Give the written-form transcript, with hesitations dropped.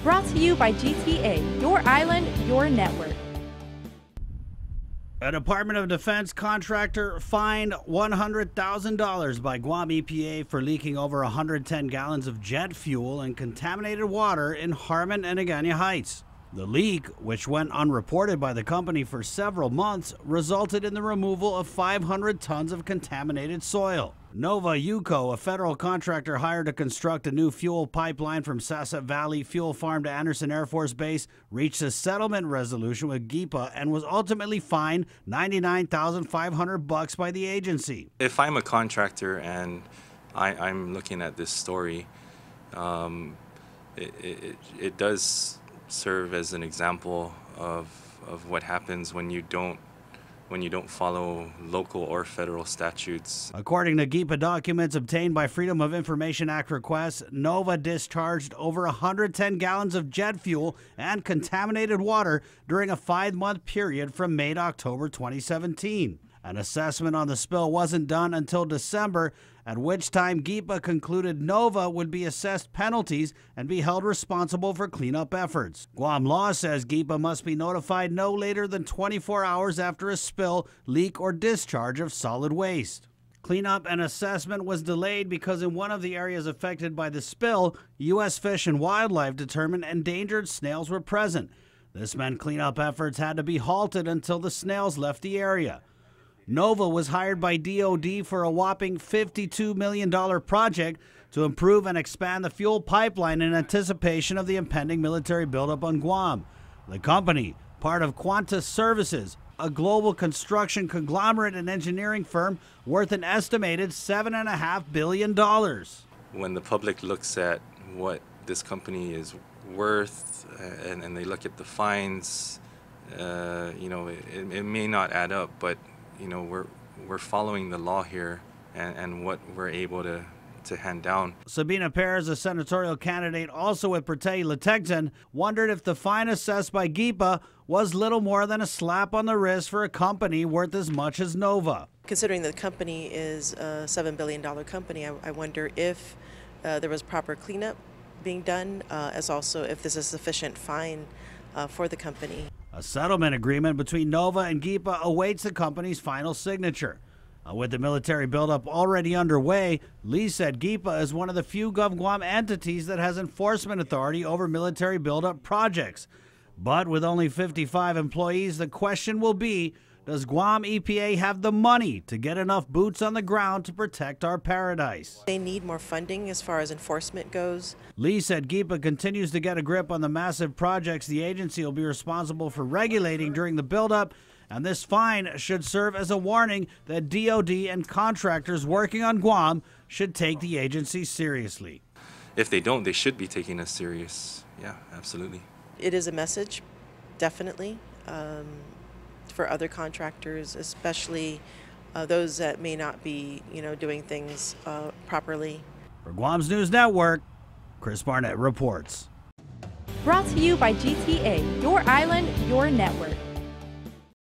Brought to you by GTA, your island, your network. A Department of Defense contractor fined $100,000 by Guam EPA for leaking over 110 gallons of jet fuel and contaminated water in Harmon and Agana Heights. The leak, which went unreported by the company for several months, resulted in the removal of 500 tons of contaminated soil. Nova UCO, a federal contractor hired to construct a new fuel pipeline from Sasset Valley Fuel Farm to Anderson Air Force Base, reached a settlement resolution with GEPA and was ultimately fined $99,500 by the agency. If I'm a contractor and I'm looking at this story, it does serve as an example of what happens when you don't follow local or federal statutes. According to GEPA documents obtained by Freedom of Information Act requests, Nova discharged over 110 gallons of jet fuel and contaminated water during a 5-month period from May to October 2017. An assessment on the spill wasn't done until December, at which time GEPA concluded Nova would be assessed penalties and be held responsible for cleanup efforts. Guam law says GEPA must be notified no later than 24 hours after a spill, leak, or discharge of solid waste. Cleanup and assessment was delayed because in one of the areas affected by the spill, U.S. Fish and Wildlife determined endangered snails were present. This meant cleanup efforts had to be halted until the snails left the area. Nova was hired by DOD for a whopping $52 million project to improve and expand the fuel pipeline in anticipation of the impending military buildup on Guam. The company, part of Qantas Services, a global construction conglomerate and engineering firm worth an estimated $7.5 billion. When the public looks at what this company is worth and they look at the fines, it may not add up, but we're following the law here and what we're able to hand down. Sabina Perez, a senatorial candidate also with Protei Lategzin, wondered if the fine assessed by GEPA was little more than a slap on the wrist for a company worth as much as Nova. Considering the company is a $7 billion company, I wonder if there was proper cleanup being done, as also if this is a sufficient fine for the company. A settlement agreement between Nova and GEPA awaits the company's final signature. With the military buildup already underway, Lee said GEPA is one of the few GovGuam entities that has enforcement authority over military buildup projects. But with only 55 employees, the question will be, does Guam EPA have the money to get enough boots on the ground to protect our paradise? They need more funding as far as enforcement goes. Lee said GEPA continues to get a grip on the massive projects the agency will be responsible for regulating during the buildup, and this fine should serve as a warning that DOD and contractors working on Guam should take the agency seriously. If they don't, they should be taking us serious. Yeah, absolutely. It is a message, definitely. For other contractors, especially those that may not be, doing things properly. For Guam's News Network, Chris Barnett reports. Brought to you by GTA, your island, your network.